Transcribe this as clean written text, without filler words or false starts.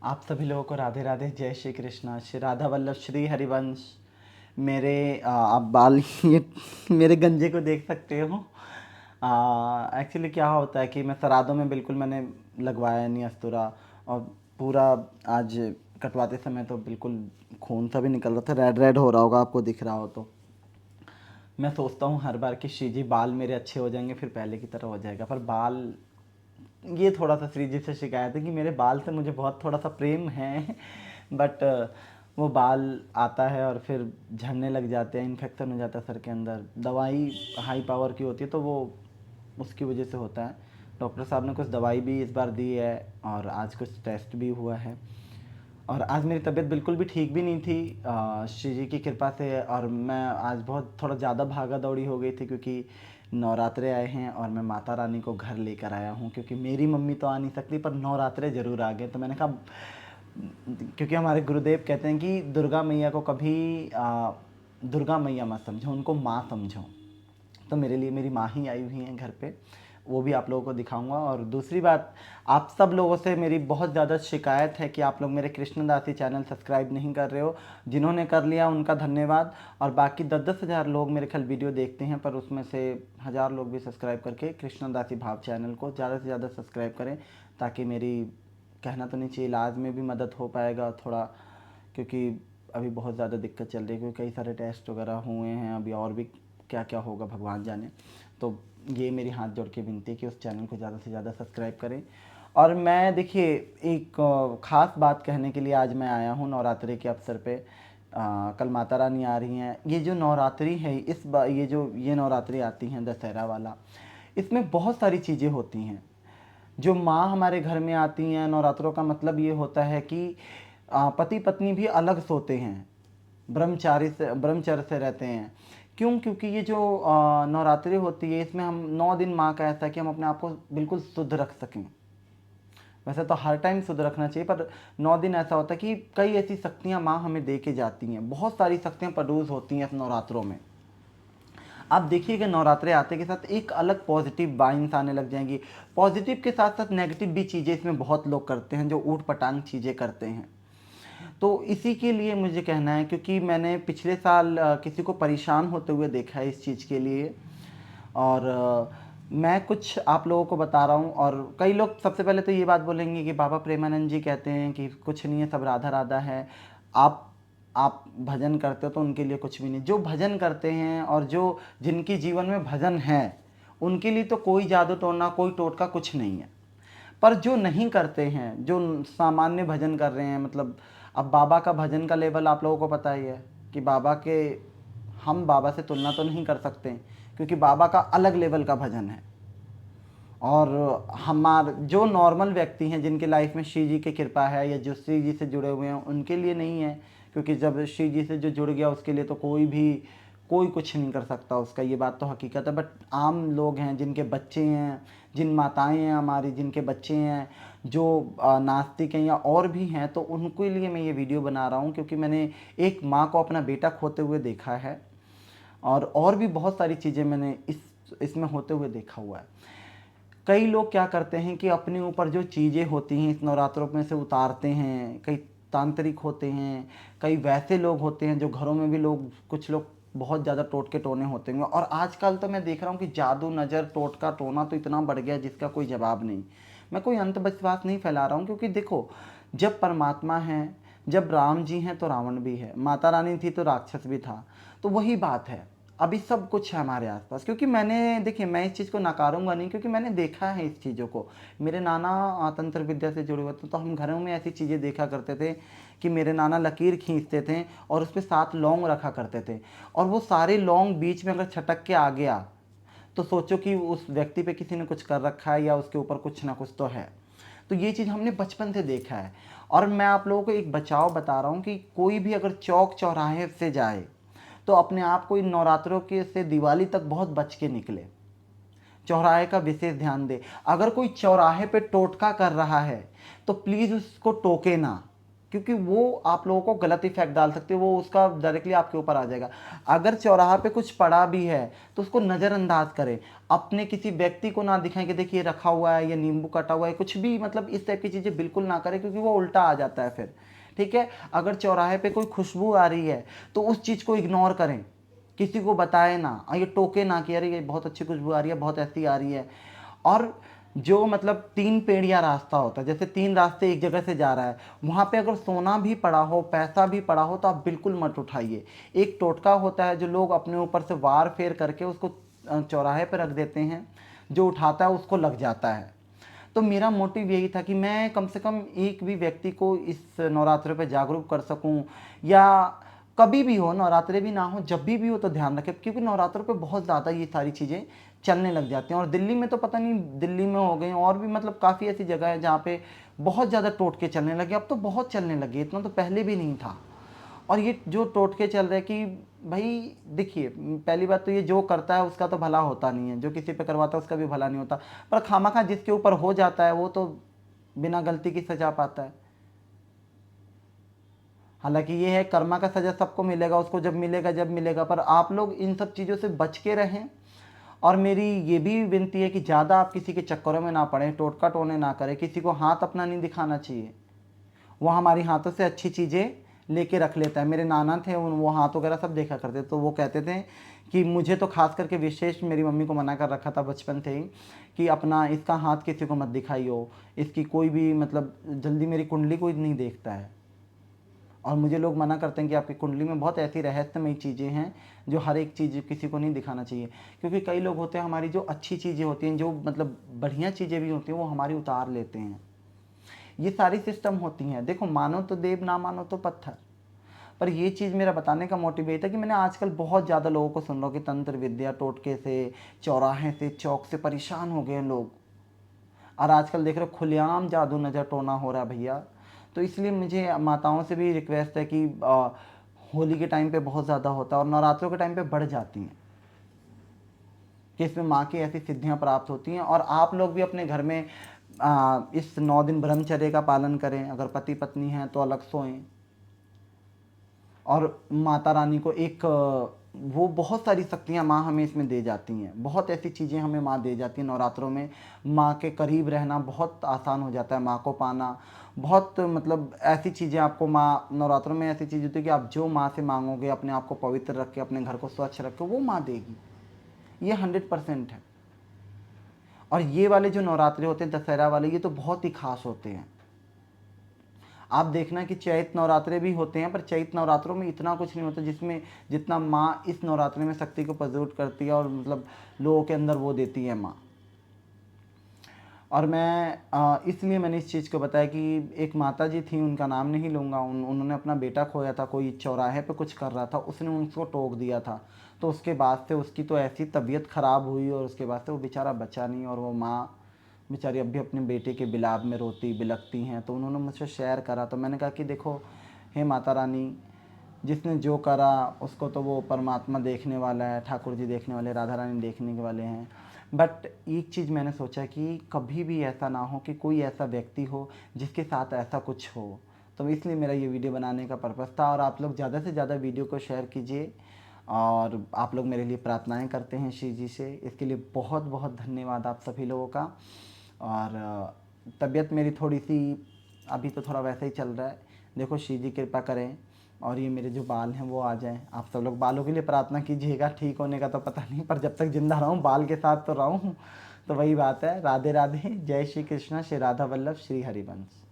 आप सभी लोगों को राधे राधे, जय श्री कृष्णा, श्री राधा वल्लभ, श्री हरिवंश। मेरे आप बाल ये मेरे गंजे को देख सकते हो। एक्चुअली क्या होता है कि मैं श्राद्धों में बिल्कुल मैंने लगवाया नहीं अस्तूरा, और पूरा आज कटवाते समय तो बिल्कुल खून सा भी निकल रहा था, रेड रेड हो रहा होगा, आपको दिख रहा हो तो। मैं सोचता हूँ हर बार कि श्री जी बाल मेरे अच्छे हो जाएंगे, फिर पहले की तरह हो जाएगा, पर बाल, ये थोड़ा सा श्री जी से शिकायत है कि मेरे बाल से मुझे बहुत थोड़ा सा प्रेम है। बट वो बाल आता है और फिर झड़ने लग जाते हैं, इन्फेक्शन हो जाता है सर के अंदर। दवाई हाई पावर की होती है तो वो उसकी वजह से होता है। डॉक्टर साहब ने कुछ दवाई भी इस बार दी है और आज कुछ टेस्ट भी हुआ है। और आज मेरी तबीयत बिल्कुल भी ठीक भी नहीं थी, श्री जी की कृपा से। और मैं आज बहुत थोड़ा ज़्यादा भागा दौड़ी हो गई थी क्योंकि नवरात्रे आए हैं और मैं माता रानी को घर लेकर आया हूँ, क्योंकि मेरी मम्मी तो आ नहीं सकती पर नवरात्रे ज़रूर आ गए। तो मैंने कहा, क्योंकि हमारे गुरुदेव कहते हैं कि दुर्गा मैया को कभी दुर्गा मैया मत समझो, उनको माँ समझो। तो मेरे लिए मेरी माँ ही आई हुई हैं घर पे, वो भी आप लोगों को दिखाऊंगा। और दूसरी बात, आप सब लोगों से मेरी बहुत ज़्यादा शिकायत है कि आप लोग मेरे कृष्णदासी चैनल सब्सक्राइब नहीं कर रहे हो। जिन्होंने कर लिया उनका धन्यवाद, और बाकी 10-10 हज़ार लोग मेरे ख्याल वीडियो देखते हैं, पर उसमें से 1,000 लोग भी सब्सक्राइब करके कृष्णदासी भाव चैनल को ज़्यादा से ज़्यादा सब्सक्राइब करें, ताकि मेरी, कहना तो नहीं चाहिए, इलाज में भी मदद हो पाएगा थोड़ा, क्योंकि अभी बहुत ज़्यादा दिक्कत चल रही है, क्योंकि कई सारे टेस्ट वगैरह हुए हैं, अभी और भी क्या क्या होगा भगवान जाने। तो ये मेरी हाथ जोड़ के विनती है कि उस चैनल को ज़्यादा से ज़्यादा सब्सक्राइब करें। और मैं देखिए, एक ख़ास बात कहने के लिए आज मैं आया हूँ नवरात्रि के अवसर पे। कल माता रानी आ रही हैं। ये जो नवरात्रि है, ये नवरात्रि आती हैं दशहरा वाला, इसमें बहुत सारी चीज़ें होती हैं। जो माँ हमारे घर में आती हैं, नवरात्रों का मतलब ये होता है कि पति पत्नी भी अलग सोते हैं, ब्रह्मचर्य से रहते हैं। क्यों? क्योंकि ये जो नवरात्रि होती है, इसमें हम 9 दिन, माँ का ऐसा है कि हम अपने आप को बिल्कुल शुद्ध रख सकें। वैसे तो हर टाइम शुद्ध रखना चाहिए, पर 9 दिन ऐसा होता है कि कई ऐसी शक्तियाँ माँ हमें दे के जाती हैं। बहुत सारी शक्तियाँ प्रोड्यूस होती हैं इस नवरात्रों में। आप देखिएगा, नवरात्रे आते के साथ एक अलग पॉजिटिव वाइन्स आने लग जाएंगी। पॉजिटिव के साथ साथ नेगेटिव भी चीज़ें इसमें बहुत लोग करते हैं, जो ऊट पटांग चीज़ें करते हैं। तो इसी के लिए मुझे कहना है, क्योंकि मैंने पिछले साल किसी को परेशान होते हुए देखा है इस चीज़ के लिए। और मैं कुछ आप लोगों को बता रहा हूँ। और कई लोग सबसे पहले तो ये बात बोलेंगे कि बाबा प्रेमानंद जी कहते हैं कि कुछ नहीं है, सब राधा राधा है। आप आप भजन करते हो तो उनके लिए कुछ भी नहीं। जो भजन करते हैं और जो जिनके जीवन में भजन है, उनके लिए तो कोई जादू टोना, कोई टोटका कुछ नहीं है। पर जो नहीं करते हैं, जो सामान्य भजन कर रहे हैं, मतलब अब बाबा का भजन का लेवल आप लोगों को पता ही है कि हम बाबा से तुलना तो नहीं कर सकते, क्योंकि बाबा का अलग लेवल का भजन है। और हमार जो नॉर्मल व्यक्ति हैं, जिनके लाइफ में श्री जी की कृपा है या जो श्री जी से जुड़े हुए हैं, उनके लिए नहीं है। क्योंकि जब श्री जी से जो जुड़ गया, उसके लिए तो कोई कुछ नहीं कर सकता उसका, ये बात तो हकीकत है। बट आम लोग हैं, जिनके बच्चे हैं, जिन माताएं हैं हमारी, जिनके बच्चे हैं, जो नास्तिक हैं या और भी हैं, तो उनके लिए मैं ये वीडियो बना रहा हूँ, क्योंकि मैंने एक माँ को अपना बेटा खोते हुए देखा है। और भी बहुत सारी चीज़ें मैंने इसमें होते हुए देखा हुआ है। कई लोग क्या करते हैं कि अपने ऊपर जो चीज़ें होती हैं इस नवरात्रों में से उतारते हैं। कई तांत्रिक होते हैं, कई वैसे लोग होते हैं जो घरों में भी लोग, कुछ लोग बहुत ज़्यादा टोटके टोने होते हैं। और आजकल तो मैं देख रहा हूँ कि जादू, नज़र, टोटका टोना तो इतना बढ़ गया जिसका कोई जवाब नहीं। मैं कोई अंधविश्वास नहीं फैला रहा हूँ, क्योंकि देखो, जब परमात्मा है, जब राम जी हैं तो रावण भी है, माता रानी थी तो राक्षस भी था। तो वही बात है, अभी सब कुछ है हमारे आसपास। क्योंकि मैंने, देखिए, मैं इस चीज़ को नकारूंगा नहीं, क्योंकि मैंने देखा है इस चीज़ों को। मेरे नाना तंत्र विद्या से जुड़े हुए थे, तो हम घरों में ऐसी चीज़ें देखा करते थे कि मेरे नाना लकीर खींचते थे और उस पर 7 लौंग रखा करते थे। और वो सारे लौंग बीच में अगर छटक के आ गया, तो सोचो कि उस व्यक्ति पे किसी ने कुछ कर रखा है या उसके ऊपर कुछ ना कुछ तो है। तो ये चीज़ हमने बचपन से देखा है। और मैं आप लोगों को एक बचाव बता रहा हूँ कि कोई भी अगर चौक चौराहे से जाए, तो अपने आप को इन नवरात्रों के से दिवाली तक बहुत बच के निकले। चौराहे का विशेष ध्यान दे। अगर कोई चौराहे पे टोटका कर रहा है, तो प्लीज़ उसको टोके ना। क्योंकि वो आप लोगों को गलत इफेक्ट डाल सकते हो, वो उसका डायरेक्टली आपके ऊपर आ जाएगा। अगर चौराहा पे कुछ पड़ा भी है तो उसको नज़रअंदाज करें, अपने किसी व्यक्ति को ना दिखाएं कि देखिए रखा हुआ है, या नींबू कटा हुआ है, कुछ भी मतलब इस टाइप की चीज़ें बिल्कुल ना करें, क्योंकि वो उल्टा आ जाता है फिर। ठीक है, अगर चौराहे पे कोई खुशबू आ रही है तो उस चीज़ को इग्नोर करें, किसी को बताए ना, ये टोके ना कि अरे ये बहुत अच्छी खुशबू आ रही है, बहुत ऐसी आ रही है। और जो मतलब 3 पेड़िया रास्ता होता है, जैसे 3 रास्ते एक जगह से जा रहा है, वहाँ पे अगर सोना भी पड़ा हो, पैसा भी पड़ा हो, तो आप बिल्कुल मत उठाइए। एक टोटका होता है जो लोग अपने ऊपर से वार फेर करके उसको चौराहे पर रख देते हैं, जो उठाता है उसको लग जाता है। तो मेरा मोटिव यही था कि मैं कम से कम एक भी व्यक्ति को इस नवरात्रि पे जागरूक कर सकूं, या कभी भी हो, नवरात्रि भी ना हो, जब भी हो तो ध्यान रखें, क्योंकि नवरात्रों पे बहुत ज़्यादा ये सारी चीज़ें चलने लग जाती हैं। और दिल्ली में तो पता नहीं, दिल्ली में हो गई, और भी मतलब काफ़ी ऐसी जगह है जहाँ पे बहुत ज़्यादा टोटके चलने लगे। अब तो बहुत चलने लगे, इतना तो पहले भी नहीं था। और ये जो टोटके चल रहे कि भाई देखिए, पहली बात तो ये जो करता है उसका तो भला होता नहीं है, जो किसी पे करवाता है उसका भी भला नहीं होता, पर खामखा जिसके ऊपर हो जाता है वो तो बिना गलती की सजा पाता है। हालांकि ये है, कर्मा का सजा सबको मिलेगा, उसको जब मिलेगा जब मिलेगा, पर आप लोग इन सब चीज़ों से बच के रहें। और मेरी ये भी विनती है कि ज़्यादा आप किसी के चक्करों में ना पड़ें, टोटका टोने ना करें, किसी को हाथ अपना नहीं दिखाना चाहिए। वो हमारी हाथों से अच्छी चीज़ें लेके रख लेता है। मेरे नाना थे, वो हाथ वगैरह सब देखा करते, तो वो कहते थे कि मुझे तो खास करके विशेष मेरी मम्मी को मना कर रखा था बचपन से ही कि अपना इसका हाथ किसी को मत दिखाइयो, इसकी कोई भी मतलब जल्दी मेरी कुंडली कोई नहीं देखता है। और मुझे लोग मना करते हैं कि आपकी कुंडली में बहुत ऐसी रहस्यमयी चीज़ें हैं जो हर एक चीज़ किसी को नहीं दिखाना चाहिए, क्योंकि कई लोग होते हैं हमारी जो अच्छी चीज़ें होती हैं, जो मतलब बढ़िया चीज़ें भी होती हैं, वो हमारी उतार लेते हैं। ये सारी सिस्टम होती हैं। देखो, मानो तो देव, ना मानो तो पत्थर। पर ये चीज़ मेरा बताने का मोटिव ये था कि मैंने आजकल बहुत ज़्यादा लोगों को सुन रहा हूँ कि तंत्र विद्या, टोटके से, चौराहे से, चौक से परेशान हो गए हैं लोग। और आजकल देख रहे हो खुलेआम जादू नज़र टोना हो रहा है भैया। तो इसलिए मुझे माताओं से भी रिक्वेस्ट है कि होली के टाइम पे बहुत ज़्यादा होता है और नवरात्रों के टाइम पे बढ़ जाती हैं, कि इसमें माँ की ऐसी सिद्धियाँ प्राप्त होती हैं। और आप लोग भी अपने घर में इस 9 दिन ब्रह्मचर्य का पालन करें। अगर पति पत्नी हैं तो अलग सोएं। और माता रानी को एक वो बहुत सारी शक्तियाँ माँ हमें इसमें दे जाती हैं, बहुत ऐसी चीज़ें हमें माँ दे जाती हैं। नवरात्रों में माँ के करीब रहना बहुत आसान हो जाता है, माँ को पाना बहुत मतलब ऐसी चीज़ें आपको माँ नवरात्रों में ऐसी चीज़ होती है कि आप जो माँ से मांगोगे, अपने आप को पवित्र रख के, अपने घर को स्वच्छ रख के, वो माँ देगी। ये 100% है। और ये वाले जो नवरात्रे होते हैं, दशहरा वाले, ये तो बहुत ही खास होते हैं। आप देखना कि चैत नवरात्रे भी होते हैं, पर चैत नवरात्रों में इतना कुछ नहीं होता जिसमें जितना माँ इस नवरात्रे में शक्ति को प्रज्वलित करती है और मतलब लोगों के अंदर वो देती है माँ। और मैं इसलिए मैंने इस चीज़ को बताया कि एक माता जी थी, उनका नाम नहीं लूँगा, उन्होंने अपना बेटा खोया था, कोई चौराहे पे कुछ कर रहा था, उसने उसको टोक दिया था। तो उसके बाद से उसकी तो ऐसी तबीयत ख़राब हुई और उसके बाद से वो बेचारा बचा नहीं। और वो माँ बेचारी अब भी अपने बेटे के बिलाप में रोती बिलखती हैं। तो उन्होंने मुझसे शेयर करा, तो मैंने कहा कि देखो, हे माता रानी, जिसने जो करा उसको तो वो परमात्मा देखने वाला है, ठाकुर जी देखने वाले, राधा रानी देखने के वाले हैं। बट एक चीज़ मैंने सोचा कि कभी भी ऐसा ना हो कि कोई ऐसा व्यक्ति हो जिसके साथ ऐसा कुछ हो। तो इसलिए मेरा ये वीडियो बनाने का पर्पज़ था। और आप लोग ज़्यादा से ज़्यादा वीडियो को शेयर कीजिए। और आप लोग मेरे लिए प्रार्थनाएं करते हैं शिव जी से, इसके लिए बहुत बहुत धन्यवाद आप सभी लोगों का। और तबीयत मेरी थोड़ी सी अभी तो थोड़ा वैसा ही चल रहा है। देखो, शिव जी कृपा करें और ये मेरे जो बाल हैं वो आ जाएं। आप सब लोग बालों के लिए प्रार्थना कीजिएगा, ठीक होने का तो पता नहीं, पर जब तक जिंदा रहूं बाल के साथ तो रहूं। तो वही बात है। राधे राधे, जय श्री कृष्णा, श्री राधा वल्लभ, श्री हरिवंश।